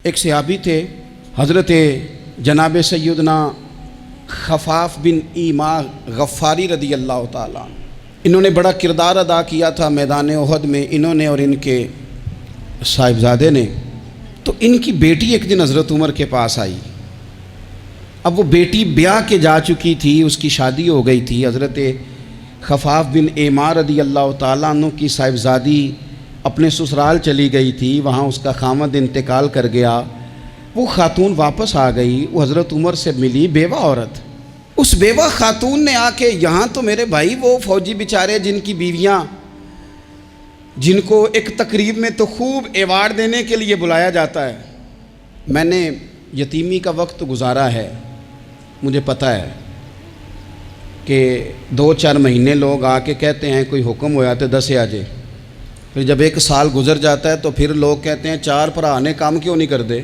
ایک صحابی تھے حضرت جناب سیدنا خفاف بن ایما غفاری رضی اللہ تعالیٰ عنہ۔ انہوں نے بڑا کردار ادا کیا تھا میدان احد میں، انہوں نے اور ان کے صاحبزادے نے۔ تو ان کی بیٹی ایک دن حضرت عمر کے پاس آئی۔ اب وہ بیٹی بیاہ کے جا چکی تھی، اس کی شادی ہو گئی تھی۔ حضرت خفاف بن ایما رضی اللہ تعالیٰ عنہ کی صاحبزادی اپنے سسرال چلی گئی تھی، وہاں اس کا خامد انتقال کر گیا۔ وہ خاتون واپس آ گئی، وہ حضرت عمر سے ملی، بیوہ عورت۔ اس بیوہ خاتون نے آ کے، یہاں تو میرے بھائی وہ فوجی بیچارے جن کی بیویاں، جن کو ایک تقریب میں تو خوب ایوارڈ دینے کے لیے بلایا جاتا ہے، میں نے یتیمی کا وقت گزارا ہے، مجھے پتہ ہے کہ 2-4 مہینے لوگ آ کے کہتے ہیں کوئی حکم ہو جاتے 10 آ جائے، پھر جب 1 سال گزر جاتا ہے تو پھر لوگ کہتے ہیں 4 بھرا نے کام کیوں نہیں کر دے۔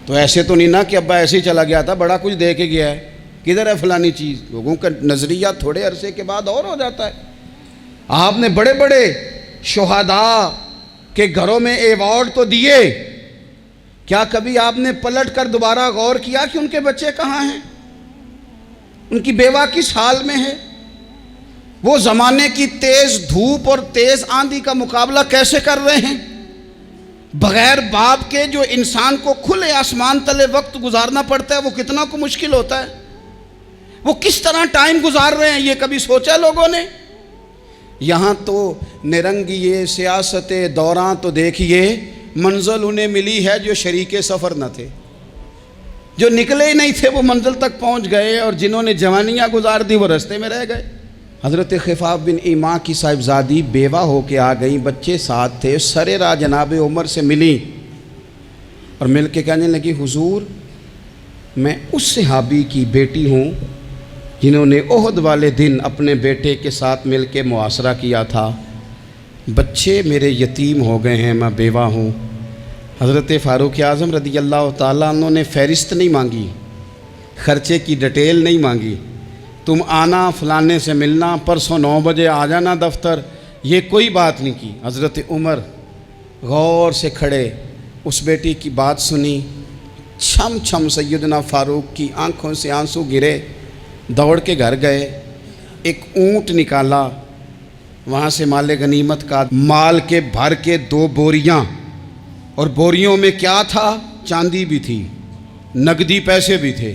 تو ایسے تو نہیں نا کہ ابا ایسے ہی چلا گیا تھا، بڑا کچھ دے کے گیا ہے، کدھر ہے فلانی چیز۔ لوگوں کا نظریہ تھوڑے عرصے کے بعد اور ہو جاتا ہے۔ آپ نے بڑے بڑے شہداء کے گھروں میں ایوارڈ تو دیے، کیا کبھی آپ نے پلٹ کر دوبارہ غور کیا کہ ان کے بچے کہاں ہیں، ان کی بیوہ کس حال میں ہے، وہ زمانے کی تیز دھوپ اور تیز آندھی کا مقابلہ کیسے کر رہے ہیں؟ بغیر باپ کے جو انسان کو کھلے آسمان تلے وقت گزارنا پڑتا ہے وہ کتنا کو مشکل ہوتا ہے، وہ کس طرح ٹائم گزار رہے ہیں، یہ کبھی سوچا لوگوں نے؟ یہاں تو نرنگیے سیاست دوران تو دیکھیے منزل انہیں ملی ہے جو شریک سفر نہ تھے، جو نکلے ہی نہیں تھے وہ منزل تک پہنچ گئے، اور جنہوں نے جوانیاں گزار دی وہ رستے میں رہ گئے۔ حضرت خفاف بن ایما کی صاحبزادی بیوہ ہو کے آ گئیں، بچے ساتھ تھے، سرے راہ جناب عمر سے ملی اور مل کے کہنے لگی حضور میں اس صحابی کی بیٹی ہوں جنہوں نے احد والے دن اپنے بیٹے کے ساتھ مل کے محاصرہ کیا تھا، بچے میرے یتیم ہو گئے ہیں، میں بیوہ ہوں۔ حضرت فاروق اعظم رضی اللہ تعالیٰ عنہ نے فہرست نہیں مانگی، خرچے کی ڈیٹیل نہیں مانگی، تم آنا فلانے سے ملنا، پرسوں 9 بجے آ جانا دفتر، یہ کوئی بات نہیں کی۔ حضرت عمر غور سے کھڑے، اس بیٹی کی بات سنی، چھم چھم سیدنا فاروق کی آنکھوں سے آنسو گرے، دوڑ کے گھر گئے، ایک اونٹ نکالا، وہاں سے مال غنیمت کا مال کے بھر کے 2 بوریاں، اور بوریوں میں کیا تھا؟ چاندی بھی تھی، نقدی پیسے بھی تھے،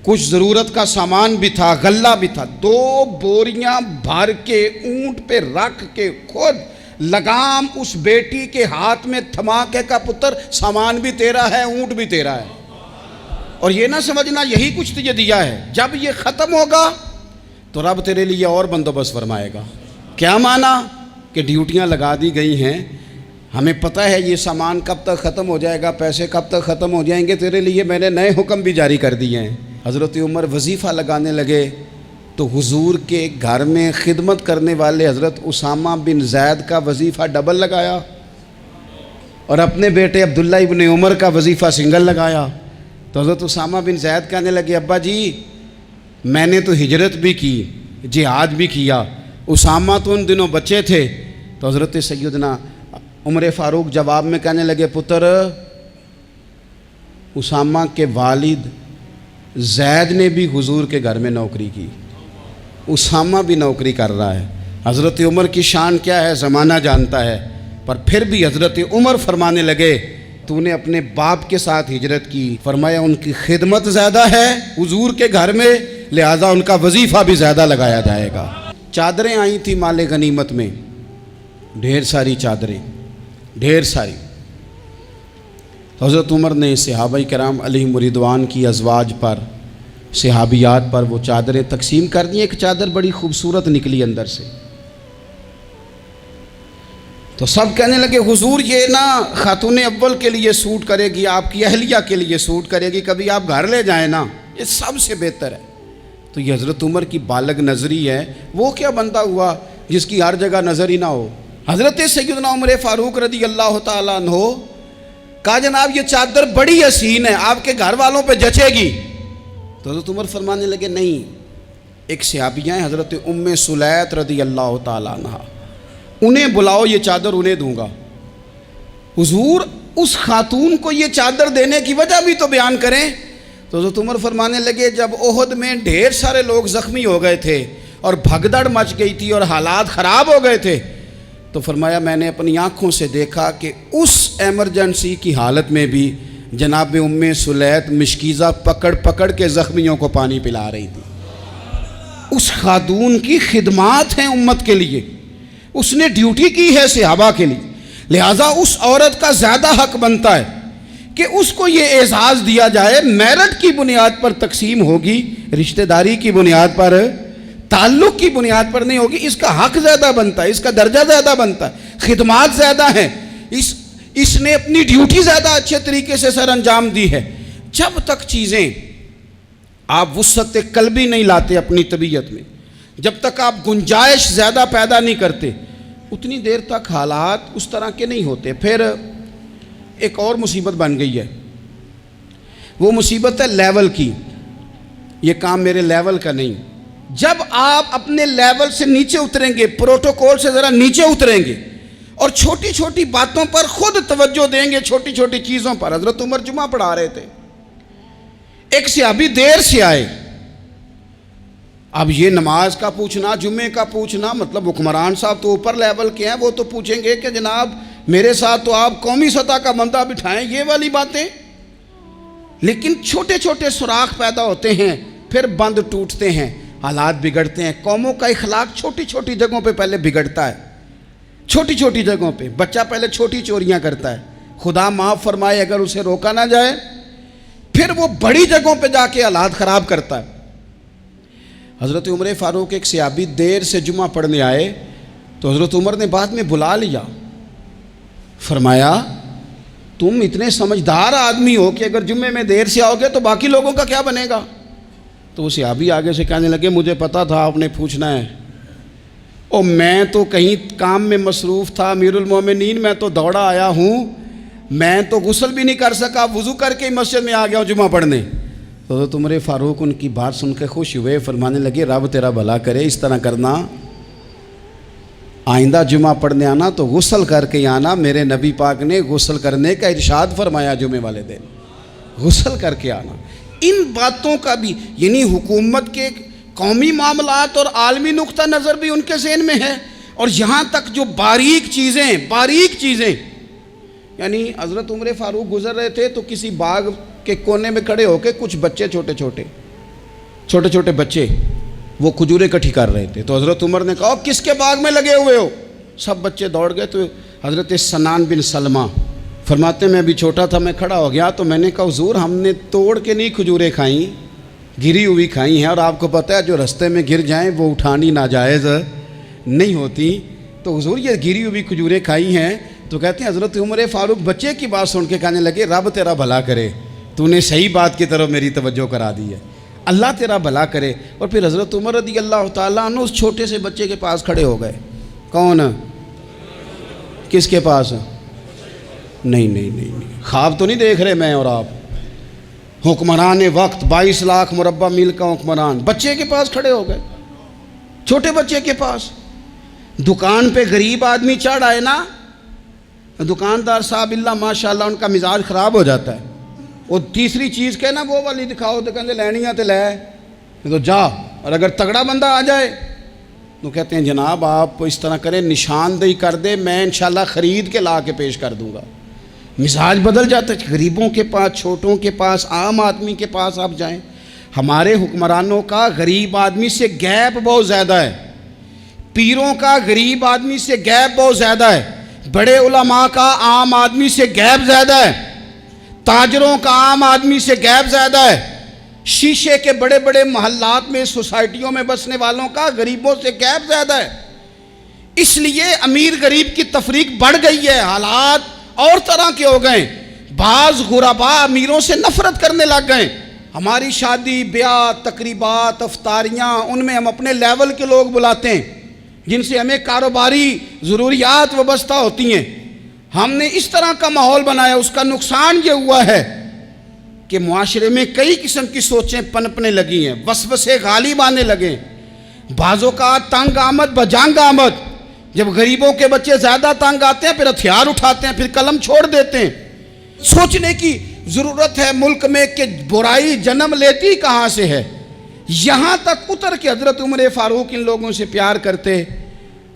کچھ ضرورت کا سامان بھی تھا، غلہ بھی تھا۔ 2 بوریاں بھر کے اونٹ پہ رکھ کے خود لگام اس بیٹی کے ہاتھ میں تھما کے کا پتر سامان بھی تیرا ہے، اونٹ بھی تیرا ہے، اور یہ نہ سمجھنا یہی کچھ تجھے دیا ہے، جب یہ ختم ہوگا تو رب تیرے لیے اور بندوبست فرمائے گا۔ کیا مانا؟ کہ ڈیوٹیاں لگا دی گئی ہیں، ہمیں پتہ ہے یہ سامان کب تک ختم ہو جائے گا، پیسے کب تک ختم ہو جائیں گے، تیرے لیے میں نے نئے حکم بھی جاری کر دیے ہیں۔ حضرت عمر وظیفہ لگانے لگے تو حضور کے گھر میں خدمت کرنے والے حضرت اسامہ بن زید کا وظیفہ ڈبل لگایا، اور اپنے بیٹے عبداللہ ابن عمر کا وظیفہ سنگل لگایا۔ تو حضرت اسامہ بن زید کہنے لگے ابا جی میں نے تو ہجرت بھی کی، جہاد بھی کیا، اسامہ تو ان دنوں بچے تھے۔ تو حضرت سیدنا عمر فاروق جواب میں کہنے لگے پتر، اسامہ کے والد زید نے بھی حضور کے گھر میں نوکری کی، اسامہ بھی نوکری کر رہا ہے۔ حضرت عمر کی شان کیا ہے زمانہ جانتا ہے، پر پھر بھی حضرت عمر فرمانے لگے تو نے اپنے باپ کے ساتھ ہجرت کی، فرمایا ان کی خدمت زیادہ ہے حضور کے گھر میں، لہذا ان کا وظیفہ بھی زیادہ لگایا جائے گا۔ چادریں آئی تھیں مال غنیمت میں، ڈھیر ساری چادریں، ڈھیر ساری۔ حضرت عمر نے صحابہ کرام علیہم رضوان کی ازواج پر، صحابیات پر وہ چادریں تقسیم کر دیں۔ ایک چادر بڑی خوبصورت نکلی اندر سے، تو سب کہنے لگے حضور یہ نا خاتون اول کے لیے سوٹ کرے گی، آپ کی اہلیہ کے لیے سوٹ کرے گی، کبھی آپ گھر لے جائیں نا، یہ سب سے بہتر ہے۔ تو یہ حضرت عمر کی بالغ نظری ہے، وہ کیا بندہ ہوا جس کی ہر جگہ نظر ہی نہ ہو۔ حضرت سیدنا عمر فاروق رضی اللہ تعالیٰ عنہ کہا جناب یہ چادر بڑی حسین ہے، آپ کے گھر والوں پہ جچے گی۔ تو حضرت عمر فرمانے لگے نہیں، ایک صحابیہ ہیں حضرت ام سلیت رضی اللہ تعالیٰ عنہ، انہیں بلاؤ، یہ چادر انہیں دوں گا۔ حضور اس خاتون کو یہ چادر دینے کی وجہ بھی تو بیان کریں۔ تو حضرت عمر فرمانے لگے جب احد میں ڈھیر سارے لوگ زخمی ہو گئے تھے اور بھگدڑ مچ گئی تھی اور حالات خراب ہو گئے تھے، تو فرمایا میں نے اپنی آنکھوں سے دیکھا کہ اس ایمرجنسی کی حالت میں بھی جناب ام سلیت مشکیزہ پکڑ پکڑ کے زخمیوں کو پانی پلا رہی تھی۔ اس خاتون کی خدمات ہیں امت کے لیے، اس نے ڈیوٹی کی ہے صحابہ کے لیے، لہٰذا اس عورت کا زیادہ حق بنتا ہے کہ اس کو یہ اعزاز دیا جائے۔ میرٹ کی بنیاد پر تقسیم ہوگی، رشتہ داری کی بنیاد پر، تعلق کی بنیاد پر نہیں ہوگی۔ اس کا حق زیادہ بنتا ہے، اس کا درجہ زیادہ بنتا ہے، خدمات زیادہ ہیں، اس نے اپنی ڈیوٹی زیادہ اچھے طریقے سے سر انجام دی ہے۔ جب تک چیزیں آپ وسعت قلبی نہیں لاتے اپنی طبیعت میں، جب تک آپ گنجائش زیادہ پیدا نہیں کرتے، اتنی دیر تک حالات اس طرح کے نہیں ہوتے۔ پھر ایک اور مصیبت بن گئی ہے، وہ مصیبت ہے لیول کی۔ یہ کام میرے لیول کا نہیں۔ جب آپ اپنے لیول سے نیچے اتریں گے، پروٹوکول سے ذرا نیچے اتریں گے اور چھوٹی چھوٹی باتوں پر خود توجہ دیں گے، چھوٹی چھوٹی چیزوں پر۔ حضرت عمر جمعہ پڑھا رہے تھے، ایک صحابی دیر سے آئے۔ اب یہ نماز کا پوچھنا، جمعے کا پوچھنا، مطلب حکمران صاحب تو اوپر لیول کے ہیں، وہ تو پوچھیں گے کہ جناب میرے ساتھ تو آپ قومی سطح کا بندہ بٹھائیں، یہ والی باتیں۔ لیکن چھوٹے چھوٹے سوراخ پیدا ہوتے ہیں، پھر بند ٹوٹتے ہیں، حالات بگڑتے ہیں۔ قوموں کا اخلاق چھوٹی چھوٹی جگہوں پہ پہلے بگڑتا ہے، چھوٹی چھوٹی جگہوں پہ۔ بچہ پہلے چھوٹی چوریاں کرتا ہے، خدا معاف فرمائے اگر اسے روکا نہ جائے، پھر وہ بڑی جگہوں پہ جا کے حالات خراب کرتا ہے۔ حضرت عمر فاروق ایک صحابی دیر سے جمعہ پڑھنے آئے تو حضرت عمر نے بعد میں بلا لیا، فرمایا تم اتنے سمجھدار آدمی ہو کہ اگر جمعے میں دیر سے آؤ گے تو باقی لوگوں کا کیا بنے گا؟ تو وہ صحابی آگے سے کہنے لگے مجھے پتا تھا آپ نے پوچھنا ہے، اور میں تو کہیں کام میں مصروف تھا امیر المومنین، میں تو دوڑا آیا ہوں، میں تو غسل بھی نہیں کر سکا، وضو کر کے مسجد میں آ گیا ہوں جمعہ پڑھنے۔ تو حضرت عمر فاروق ان کی بات سن کے خوش ہوئے، فرمانے لگے رب تیرا بھلا کرے، اس طرح کرنا، آئندہ جمعہ پڑھنے آنا تو غسل کر کے آنا، میرے نبی پاک نے غسل کرنے کا ارشاد فرمایا جمعے والے دن، غسل کر کے آنا۔ ان باتوں کا بھی، یعنی حکومت کے قومی معاملات اور عالمی نقطہ نظر بھی ان کے ذہن میں ہے، اور یہاں تک جو باریک چیزیں، یعنی حضرت عمر فاروق گزر رہے تھے تو کسی باغ کے کونے میں کھڑے ہو کے کچھ بچے چھوٹے چھوٹے بچے وہ کھجوریں اکٹھی کر رہے تھے، تو حضرت عمر نے کہا کس کے باغ میں لگے ہوئے ہو؟ سب بچے دوڑ گئے، تو حضرت سنان بن سلمہ فرماتے میں ابھی چھوٹا تھا، میں کھڑا ہو گیا تو میں نے کہا حضور ہم نے توڑ کے نہیں کھجوریں کھائیں، گری ہوئی کھائی ہیں، اور آپ کو پتہ ہے جو رستے میں گر جائیں وہ اٹھانی ناجائز نہیں ہوتی، تو حضور یہ گری ہوئی کھجوریں کھائی ہیں۔ تو کہتے ہیں حضرت عمر فاروق بچے کی بات سن کے کہنے لگے رب تیرا بھلا کرے، تو نے صحیح بات کی طرف میری توجہ کرا دی ہے، اللہ تیرا بھلا کرے۔ اور پھر حضرت عمر رضی اللہ تعالیٰ عنہ اس چھوٹے سے بچے کے پاس کھڑے ہو گئے۔ کون؟ کس کے پاس؟ نہیں، خواب تو نہیں دیکھ رہے میں اور آپ، حکمران وقت 22 لاکھ مربع میل کا حکمران بچے کے پاس کھڑے ہو گئے، چھوٹے بچے کے پاس۔ دکان پہ غریب آدمی چڑھ آئے نا، دکاندار صاحب اللہ ماشاءاللہ ان کا مزاج خراب ہو جاتا ہے، وہ تیسری چیز کہ نا وہ والی دکھاؤ تو کہتے لینیاں تے لے تو جا، اور اگر تگڑا بندہ آ جائے تو کہتے ہیں جناب آپ اس طرح کریں نشاندہی کر دے، میں انشاءاللہ خرید کے لا کے پیش کر دوں گا۔ مزاج بدل جاتا ہے، غریبوں کے پاس، چھوٹوں کے پاس، عام آدمی کے پاس آپ جائیں۔ ہمارے حکمرانوں کا غریب آدمی سے گیپ بہت زیادہ ہے، پیروں کا غریب آدمی سے گیپ بہت زیادہ ہے، بڑے علماء کا عام آدمی سے گیپ زیادہ ہے، تاجروں کا عام آدمی سے گیپ زیادہ ہے، شیشے کے بڑے بڑے محلات میں سوسائٹیوں میں بسنے والوں کا غریبوں سے گیپ زیادہ ہے۔ اس لیے امیر غریب کی تفریق بڑھ گئی ہے، حالات اور طرح کے ہو گئے، بعض غرباء امیروں سے نفرت کرنے لگ گئے۔ ہماری شادی بیاہ تقریبات افطاریاں ان میں ہم اپنے لیول کے لوگ بلاتے ہیں جن سے ہمیں کاروباری ضروریات وابستہ ہوتی ہیں، ہم نے اس طرح کا ماحول بنایا۔ اس کا نقصان یہ ہوا ہے کہ معاشرے میں کئی قسم کی سوچیں پنپنے لگی ہیں، وسوسے غالب آنے لگے، بعضوں کا تنگ آمد بجنگ آمد، جب غریبوں کے بچے زیادہ تنگ آتے ہیں پھر ہتھیار اٹھاتے ہیں، پھر قلم چھوڑ دیتے ہیں۔ سوچنے کی ضرورت ہے ملک میں کہ برائی جنم لیتی کہاں سے ہے. یہاں تک اتر کے حضرت عمر فاروق ان لوگوں سے پیار کرتے.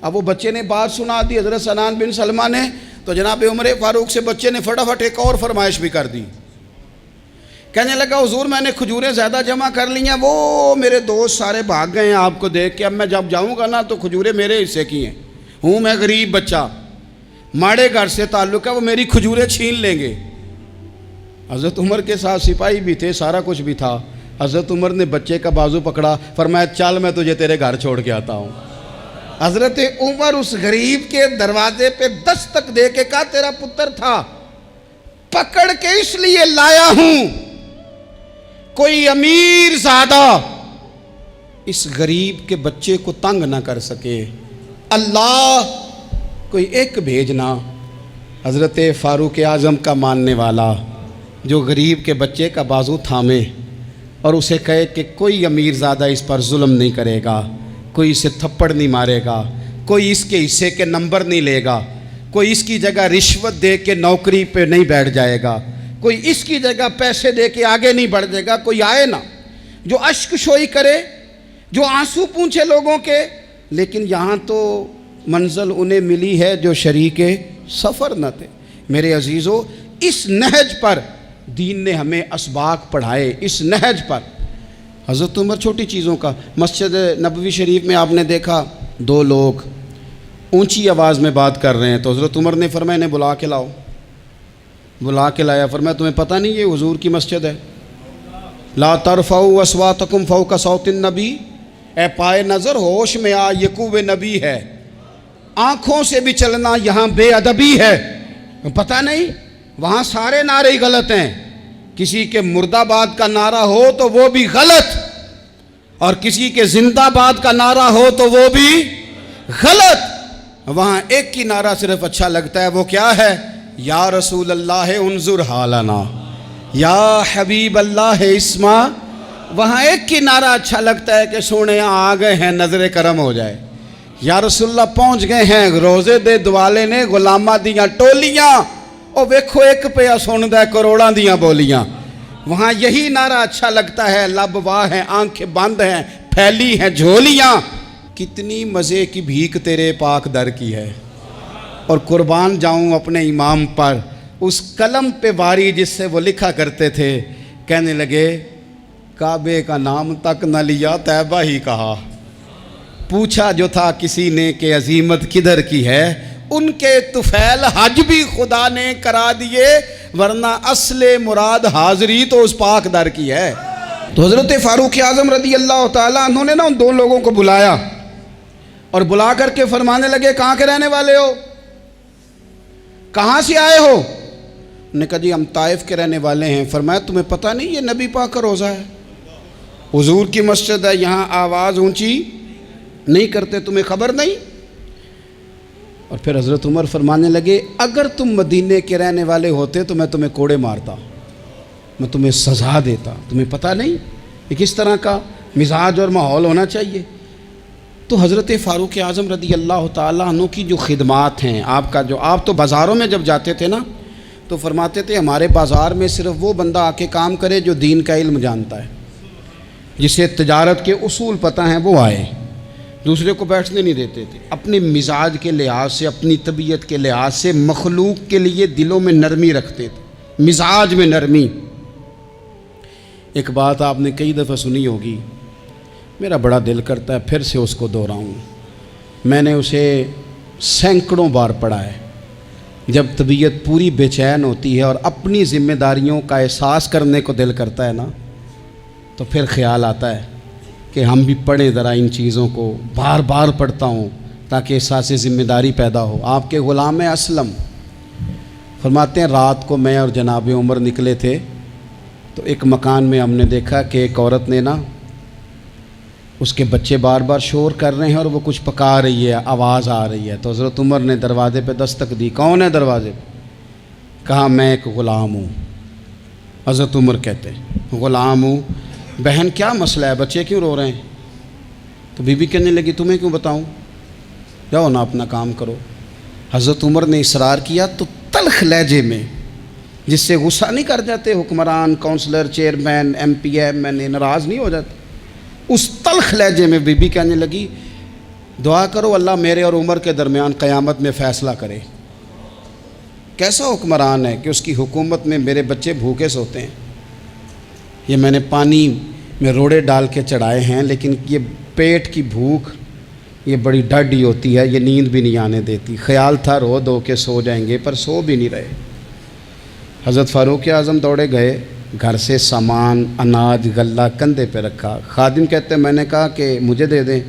اب وہ بچے نے بات سنا دی حضرت سنان بن سلمہ نے، تو جناب عمر فاروق سے بچے نے فٹافٹ ایک اور فرمائش بھی کر دی. کہنے لگا حضور میں نے کھجوریں زیادہ جمع کر لی ہیں، وہ میرے دوست سارے بھاگ گئے ہیں آپ کو دیکھ کے، اب میں جب جاؤں گا نا تو کھجوریں میرے حصے کی ہیں. ہوں میں غریب بچہ، ماڑے گھر سے تعلق ہے، وہ میری کھجوریں چھین لیں گے. حضرت عمر کے ساتھ سپاہی بھی تھے، سارا کچھ بھی تھا. حضرت عمر نے بچے کا بازو پکڑا، فرمایا چل میں تجھے تیرے گھر چھوڑ کے آتا ہوں. حضرت عمر اس غریب کے دروازے پہ دستک دے کے کہا تیرا پتر تھا، پکڑ کے اس لیے لایا ہوں کوئی امیر زادہ اس غریب کے بچے کو تنگ نہ کر سکے. اللہ کوئی ایک بھیجنا حضرت فاروق اعظم کا ماننے والا جو غریب کے بچے کا بازو تھامے اور اسے کہے کہ کوئی امیر زادہ اس پر ظلم نہیں کرے گا، کوئی اسے تھپڑ نہیں مارے گا، کوئی اس کے حصے کے نمبر نہیں لے گا، کوئی اس کی جگہ رشوت دے کے نوکری پہ نہیں بیٹھ جائے گا، کوئی اس کی جگہ پیسے دے کے آگے نہیں بڑھ جائے گا. کوئی آئے نا جو اشک شوئی کرے، جو آنسو پونچھے لوگوں کے. لیکن یہاں تو منزل انہیں ملی ہے جو شریک سفر نہ تھے. میرے عزیزو، اس نہج پر دین نے ہمیں اسباق پڑھائے. اس نہج پر حضرت عمر چھوٹی چیزوں کا، مسجد نبوی شریف میں آپ نے دیکھا دو لوگ اونچی آواز میں بات کر رہے ہیں، تو حضرت عمر نے فرمایا انہیں بلا کے لاؤ. بلا کے لایا، فرمایا تمہیں پتہ نہیں یہ حضور کی مسجد ہے؟ لا ترفعوا اصواتکم فوق صوت النبی، اے پائے نظر ہوش میں آ، یہ کوہ نبی ہے. آنکھوں سے بھی چلنا یہاں بے ادبی ہے. پتہ نہیں وہاں سارے نعرے ہی غلط ہیں. کسی کے مرد آباد کا نعرہ ہو تو وہ بھی غلط، اور کسی کے زندہ آباد کا نعرہ ہو تو وہ بھی غلط. وہاں ایک کی نعرہ صرف اچھا لگتا ہے، وہ کیا ہے؟ یا رسول اللہ انظر حالنا، یا حبیب اللہ اسما. وہاں ایک کی نعرہ اچھا لگتا ہے کہ سونے آ گئے ہیں نظر کرم ہو جائے. یا رسول اللہ پہنچ گئے ہیں، روزے دے دوالے نے غلامہ دیاں ٹولیاں، او ویکھو ایک پہ سن دے کروڑاں دیاں بولیاں. وہاں یہی نعرہ اچھا لگتا ہے. لب واہ ہیں، آنکھیں بند ہیں، پھیلی ہیں جھولیاں. کتنی مزے کی بھیک تیرے پاک در کی ہے. اور قربان جاؤں اپنے امام پر، اس قلم پہ واری جس سے وہ لکھا کرتے تھے. کہنے لگے کعبے کا نام تک نہ لیا، طیبہ ہی کہا. پوچھا جو تھا کسی نے کہ عظیمت کدھر کی ہے، ان کے طفیل حج بھی خدا نے کرا دیے، ورنہ اصل مراد حاضری تو اس پاک در کی ہے. تو حضرت فاروق اعظم رضی اللہ تعالیٰ عنہ نے نا ان دو لوگوں کو بلایا اور بلا کر کے فرمانے لگے کہاں کے رہنے والے ہو، کہاں سے آئے ہو؟ انہوں نے کہا جی ہم طائف کے رہنے والے ہیں. فرمایا تمہیں پتہ نہیں یہ نبی پاک کا روزہ ہے، حضور کی مسجد ہے، یہاں آواز اونچی نہیں کرتے، تمہیں خبر نہیں؟ اور پھر حضرت عمر فرمانے لگے اگر تم مدینے کے رہنے والے ہوتے تو میں تمہیں کوڑے مارتا، میں تمہیں سزا دیتا. تمہیں پتہ نہیں کہ کس طرح کا مزاج اور ماحول ہونا چاہیے. تو حضرت فاروق اعظم رضی اللہ تعالیٰ عنہ کی جو خدمات ہیں، آپ تو بازاروں میں جب جاتے تھے نا تو فرماتے تھے ہمارے بازار میں صرف وہ بندہ آ کے کام کرے جو دین کا علم جانتا ہے، جسے تجارت کے اصول پتہ ہیں وہ آئے. دوسرے کو بیٹھنے نہیں دیتے تھے. اپنے مزاج کے لحاظ سے، اپنی طبیعت کے لحاظ سے مخلوق کے لیے دلوں میں نرمی رکھتے تھے، مزاج میں نرمی. ایک بات آپ نے کئی دفعہ سنی ہوگی، میرا بڑا دل کرتا ہے پھر سے اس کو دہراؤں. میں نے اسے سینکڑوں بار پڑھا ہے. جب طبیعت پوری بے چین ہوتی ہے اور اپنی ذمہ داریوں کا احساس کرنے کو دل کرتا ہے نا، تو پھر خیال آتا ہے کہ ہم بھی پڑھیں ذرا ان چیزوں کو. بار بار پڑھتا ہوں تاکہ احساس ذمہ داری پیدا ہو. آپ کے غلام اسلم فرماتے ہیں رات کو میں اور جناب عمر نکلے تھے تو ایک مکان میں ہم نے دیکھا کہ ایک عورت نے نا، اس کے بچے بار بار شور کر رہے ہیں اور وہ کچھ پکا رہی ہے، آواز آ رہی ہے. تو حضرت عمر نے دروازے پہ دستک دی. کون ہے دروازے پہ؟ کہا میں ایک غلام ہوں. حضرت عمر کہتے ہیں غلام ہوں. بہن کیا مسئلہ ہے، بچے کیوں رو رہے ہیں؟ تو بی بی کہنے لگی تمہیں کیوں بتاؤں، جاؤ نا اپنا کام کرو. حضرت عمر نے اصرار کیا تو تلخ لہجے میں جس سے غصہ نہیں کر جاتے حکمران، councillor, chairman, M P M N A, ناراض نہیں ہو جاتے. اس تلخ لہجے میں بی بی کہنے لگی دعا کرو اللہ میرے اور عمر کے درمیان قیامت میں فیصلہ کرے. کیسا حکمران ہے کہ اس کی حکومت میں میرے بچے بھوکے سوتے ہیں. یہ میں نے پانی میں روڑے ڈال کے چڑھائے ہیں، لیکن یہ پیٹ کی بھوک یہ بڑی ڈاڈھی ہوتی ہے، یہ نیند بھی نہیں آنے دیتی. خیال تھا رو دو کے سو جائیں گے، پر سو بھی نہیں رہے. حضرت فاروق اعظم دوڑے گئے، گھر سے سامان، اناج، غلہ کندھے پہ رکھا. خادم کہتے ہیں میں نے کہا کہ مجھے دے دیں.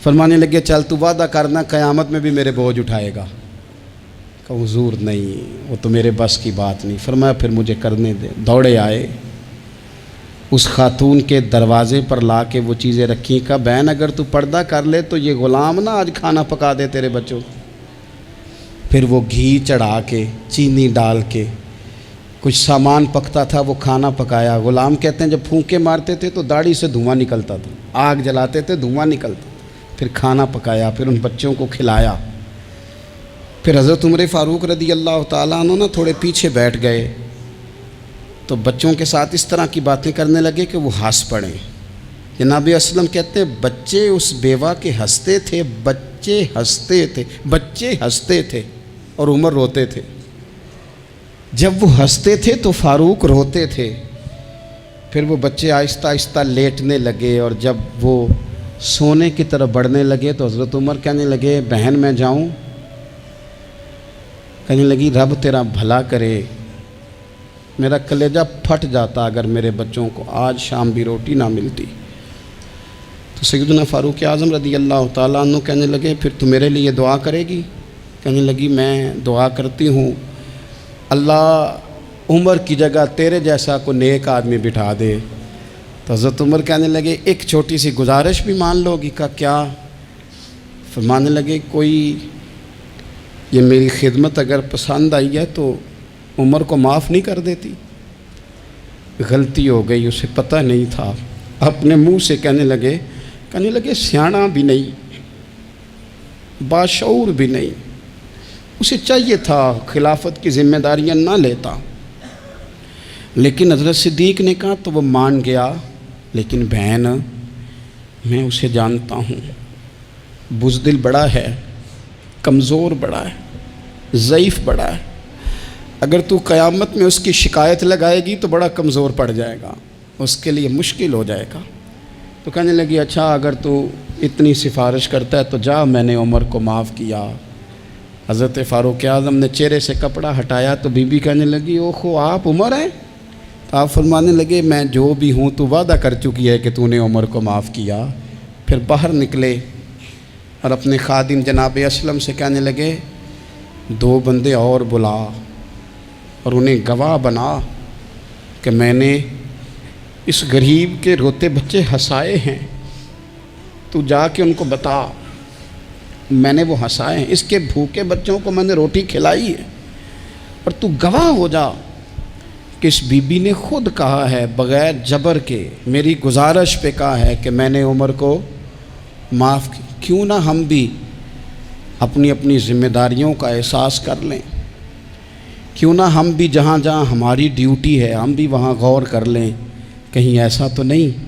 فرمانے لگے چل تو وعدہ کرنا قیامت میں بھی میرے بوجھ اٹھائے گا. کہا حضور نہیں، وہ تو میرے بس کی بات نہیں. فرمایا پھر مجھے کرنے دے. دوڑے آئے، اس خاتون کے دروازے پر لا کے وہ چیزیں رکھیں. کہا بہن اگر تو پردہ کر لے تو یہ غلام نہ آج کھانا پکا دے تیرے بچوں. پھر وہ گھی چڑھا کے، چینی ڈال کے، کچھ سامان پکتا تھا وہ کھانا پکایا. غلام کہتے ہیں جب پھونکے مارتے تھے تو داڑھی سے دھواں نکلتا تھا، آگ جلاتے تھے دھواں نکلتا. پھر کھانا پکایا، پھر ان بچوں کو کھلایا. پھر حضرت عمر فاروق رضی اللہ تعالیٰ عنہ نا تھوڑے پیچھے بیٹھ گئے تو بچوں کے ساتھ اس طرح کی باتیں کرنے لگے کہ وہ ہنس پڑیں. جناب اسلم کہتے ہیں بچے اس بیوہ کے ہنستے تھے، بچے ہنستے تھے اور عمر روتے تھے. جب وہ ہنستے تھے تو فاروق روتے تھے. پھر وہ بچے آہستہ آہستہ لیٹنے لگے، اور جب وہ سونے کی طرف بڑھنے لگے تو حضرت عمر کہنے لگے بہن میں جاؤں. کہنے لگی رب تیرا بھلا کرے، میرا کلیجہ پھٹ جاتا اگر میرے بچوں کو آج شام بھی روٹی نہ ملتی. تو سیدنا فاروق اعظم رضی اللہ تعالیٰ عنہ کہنے لگے پھر تو میرے لیے دعا کرے گی؟ کہنے لگی میں دعا کرتی ہوں اللہ عمر کی جگہ تیرے جیسا کو نیک آدمی بٹھا دے. تو حضرت عمر کہنے لگے ایک چھوٹی سی گزارش بھی مان لو گی؟ کا کیا؟ فرمانے لگے کوئی یہ میری خدمت اگر پسند آئی ہے تو عمر کو معاف نہیں کر دیتی؟ غلطی ہو گئی، اسے پتہ نہیں تھا. اپنے منہ سے کہنے لگے سیاںا بھی نہیں، باشعور بھی نہیں، اسے چاہیے تھا خلافت کی ذمہ داریاں نہ لیتا. لیکن حضرت صدیق نے کہا تو وہ مان گیا. لیکن بہن میں اسے جانتا ہوں، بزدل بڑا ہے، کمزور بڑا ہے، ضعیف بڑا ہے. اگر تو قیامت میں اس کی شکایت لگائے گی تو بڑا کمزور پڑ جائے گا، اس کے لیے مشکل ہو جائے گا. تو کہنے لگی اچھا اگر تو اتنی سفارش کرتا ہے تو جا، میں نے عمر کو معاف کیا. حضرت فاروق اعظم نے چہرے سے کپڑا ہٹایا تو بی بی کہنے لگی اوہو آپ عمر ہیں؟ تو آپ فرمانے لگے میں جو بھی ہوں تو وعدہ کر چکی ہے کہ تو نے عمر کو معاف کیا. پھر باہر نکلے اور اپنے خادم جناب اسلم سے کہنے لگے 2 بندے اور بلا اور انہیں گواہ بنا کہ میں نے اس غریب کے روتے بچے ہنسائے ہیں. تو جا کے ان کو بتا میں نے وہ ہنسائے ہیں، اس کے بھوکے بچوں کو میں نے روٹی کھلائی ہے. اور تو گواہ ہو جا کہ اس بی بی نے خود کہا ہے بغیر جبر کے، میری گزارش پہ کہا ہے کہ میں نے عمر کو معاف کی. کیوں نہ ہم بھی اپنی اپنی ذمہ داریوں کا احساس کر لیں، کیوں نہ ہم بھی جہاں جہاں ہماری ڈیوٹی ہے ہم بھی وہاں غور کر لیں. کہیں ایسا تو نہیں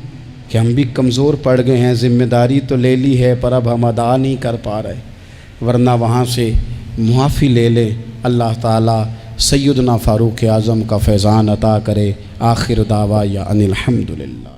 کہ ہم بھی کمزور پڑ گئے ہیں، ذمہ داری تو لے لی ہے پر اب ہم ادا نہیں کر پا رہے، ورنہ وہاں سے معافی لے لیں. اللہ تعالیٰ سیدنا فاروق اعظم کا فیضان عطا کرے. آخر دعوایا ان الحمدللہ.